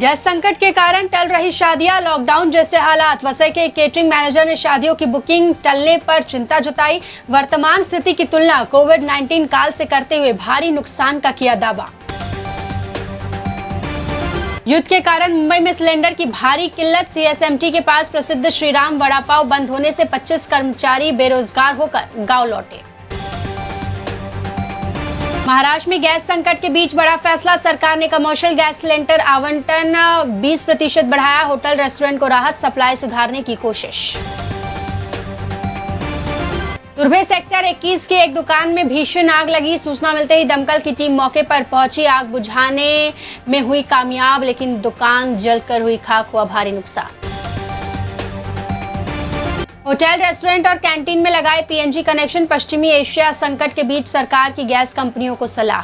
Gas संकट के कारण टल रही शादियां, लॉकडाउन जैसे हालात। वसई के केटरिंग मैनेजर ने शादियों की बुकिंग टलने पर चिंता जताई। वर्तमान स्थिति की तुलना कोविड-19 काल से करते हुए भारी नुकसान का किया दावा। युद्ध के कारण मुंबई में सिलेंडर की भारी किल्लत। सीएसएमटी के पास प्रसिद्ध श्रीराम वड़ा पाव बंद होने से 25 कर्मचारी बेरोजगार होकर गांव लौटे। महाराष्ट्र में गैस संकट के बीच बड़ा फैसला। सरकार ने कमर्शियल गैस सिलेंडर आवंटन 20% बढ़ाया। होटल रेस्टोरेंट को राहत, सप्लाई सुधारने की कोशिश। तुर्भे सेक्टर 21 की एक दुकान में भीषण आग लगी। सूचना मिलते ही दमकल की टीम मौके पर पहुंची। आग बुझाने में हुई कामयाब, लेकिन दुकान जलकर हुई खाक, हुआ भारी नुकसान। होटल, रेस्टोरेंट और कैंटीन में लगाए पीएनजी कनेक्शन। पश्चिमी एशिया संकट के बीच सरकार की गैस कंपनियों को सलाह।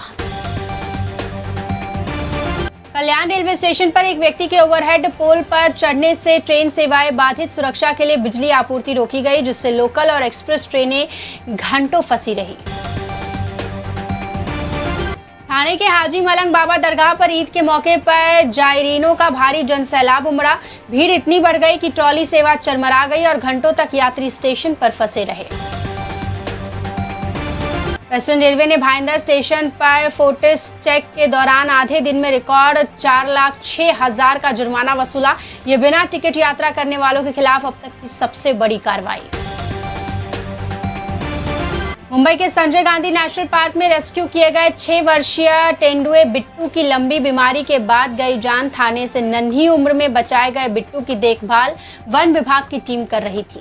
कल्याण रेलवे स्टेशन पर एक व्यक्ति के ओवरहेड पोल पर चढ़ने से ट्रेन सेवाएं बाधित। सुरक्षा के लिए बिजली आपूर्ति रोकी गई, जिससे लोकल और एक्सप्रेस ट्रेनें घंटों फंसी रही। थाने के हाजी मलंग बाबा दरगाह पर ईद के मौके पर जायरीनों का भारी जनसैलाब उमड़ा। भीड़ इतनी बढ़ गई कि ट्रॉली सेवा चरमरा गई और घंटों तक यात्री स्टेशन पर फंसे रहे। वेस्टर्न रेलवे ने भाईंदर स्टेशन पर फोर्टिस चेक के दौरान आधे दिन में रिकॉर्ड 4,06,000 का जुर्माना वसूला। ये बिना टिकट यात्रा करने वालों के खिलाफ अब तक की सबसे बड़ी कार्रवाई। मुंबई के संजय गांधी नेशनल पार्क में रेस्क्यू किए गए 6 वर्षीय तेंदुए बिट्टू की लंबी बीमारी के बाद गई जान। थाने से नन्ही उम्र में बचाए गए बिट्टू की देखभाल वन विभाग की टीम कर रही थी।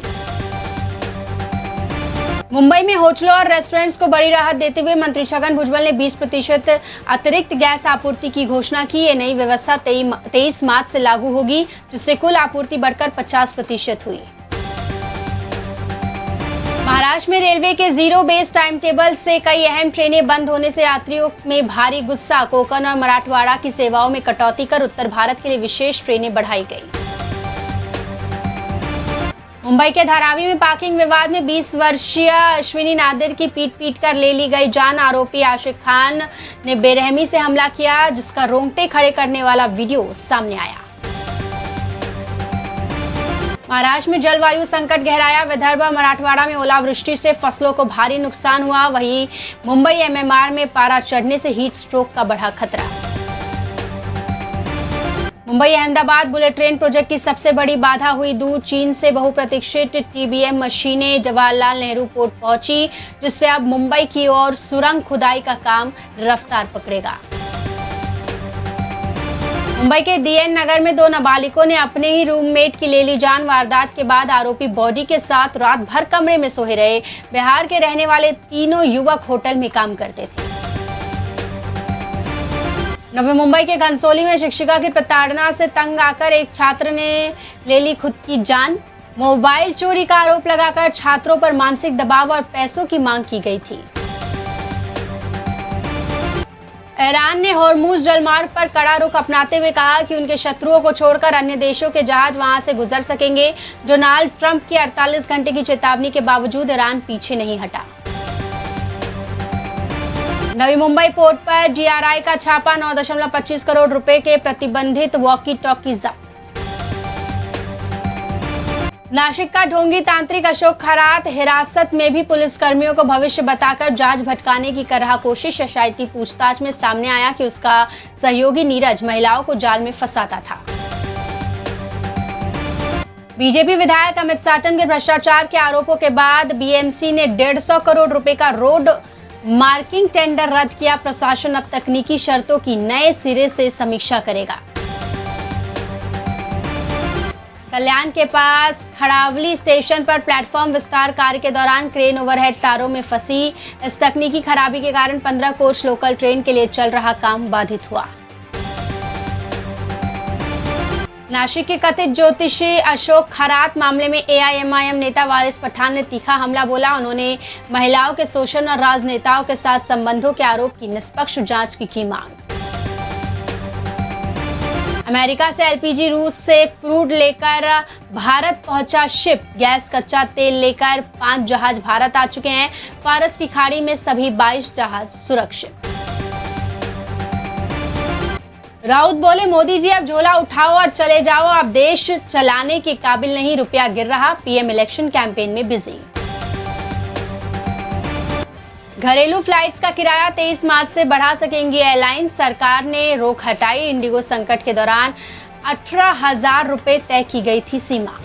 मुंबई में होटलों और रेस्टोरेंट्स को बड़ी राहत देते हुए मंत्री छगन भुजबल ने 20% अतिरिक्त गैस आपूर्ति की घोषणा की। ये नई व्यवस्था 23 मार्च से लागू होगी, जिससे कुल आपूर्ति बढ़कर 50% हुई। महाराष्ट्र में रेलवे के जीरो बेस टाइम टेबल से कई अहम ट्रेनें बंद होने से यात्रियों में भारी गुस्सा। कोंकण और मराठवाड़ा की सेवाओं में कटौती कर उत्तर भारत के लिए विशेष ट्रेनें बढ़ाई गई। मुंबई के धारावी में पार्किंग विवाद में 20 वर्षीय अश्विनी नादिर की पीट कर ले ली गई जान। आरोपी आशिक खान ने बेरहमी से हमला किया, जिसका रोंगटे खड़े करने वाला वीडियो सामने आया। महाराष्ट्र में जलवायु संकट गहराया। विदर्भ और मराठवाड़ा में ओलावृष्टि से फसलों को भारी नुकसान हुआ। वहीं मुंबई एमएमआर में पारा चढ़ने से हीट स्ट्रोक का बढ़ा खतरा। Mumbai Ahmedabad bullet train project की सबसे बड़ी बाधा हुई दूर। चीन से बहुप्रतीक्षित टीबीएम मशीनें जवाहरलाल नेहरू पोर्ट पहुंची, जिससे अब मुंबई की ओर सुरंग खुदाई का काम रफ्तार पकड़ेगा। मुंबई के डीएन नगर में 2 नाबालिगों ने अपने ही रूममेट की ले ली जान। वारदात के बाद आरोपी बॉडी के साथ रात भर कमरे में सोए रहे। बिहार के रहने वाले तीनों युवक होटल में काम करते थे। नवी मुंबई के घनसोली में शिक्षिका की प्रताड़ना से तंग आकर एक छात्र ने ले ली खुद की जान। मोबाइल चोरी का आरोप लगाकर छात्रों पर मानसिक दबाव और पैसों की मांग की गई थी। ईरान ने होर्मुज जलमार्ग पर कड़ा रुख अपनाते हुए कहा कि उनके शत्रुओं को छोड़कर अन्य देशों के जहाज वहां से गुजर सकेंगे। डोनाल्ड ट्रंप की 48 घंटे की चेतावनी के बावजूद ईरान पीछे नहीं हटा। नवी मुंबई पोर्ट पर डीआरआई का छापा। 9.25 करोड़ रुपए के प्रतिबंधित वॉकी टॉकी जब्त। नासिक का ढोंगी तांत्रिक अशोक खरात हिरासत में भी पुलिसकर्मियों को भविष्य बताकर जांच भटकाने की कर रहा कोशिश। एसआईटी पूछताछ में सामने आया कि उसका सहयोगी नीरज महिलाओं को जाल में फंसाता था। बीजेपी विधायक अमित साटम के भ्रष्टाचार के आरोपों के बाद बीएमसी ने 150 करोड़ रुपए का रोड मार्किंग टेंडर रद्द किया। प्रशासन अब तकनीकी शर्तों की नए सिरे से समीक्षा करेगा। कल्याण के पास खड़ावली स्टेशन पर प्लेटफॉर्म विस्तार कार्य के दौरान क्रेन ओवरहेड तारों में फंसी। इस तकनीकी खराबी के कारण 15 कोच लोकल ट्रेन के लिए चल रहा काम बाधित हुआ। नासिक के कथित ज्योतिषी अशोक खरात मामले में एआईएमआईएम नेता वारिस पठान ने तीखा हमला बोला। उन्होंने महिलाओं के शोषण और राजनेताओं के साथ संबंधों के आरोप की निष्पक्ष जांच की मांग। अमेरिका से एलपीजी रूस से क्रूड लेकर भारत पहुंचा शिप। गैस कच्चा तेल लेकर 5 जहाज भारत आ चुके हैं। फारस की खाड़ी में सभी 22 जहाज सुरक्षित। राउत बोले, मोदी जी अब झोला उठाओ और चले जाओ, अब देश चलाने के काबिल नहीं, रुपया गिर रहा। पीएम इलेक्शन कैंपेन में बिजी। घरेलू फ्लाइट्स का किराया 23 मार्च से बढ़ा सकेंगी एयरलाइंस, सरकार ने रोक हटाई। इंडिगो संकट के दौरान 18,000 रुपए तय की गई थी सीमा।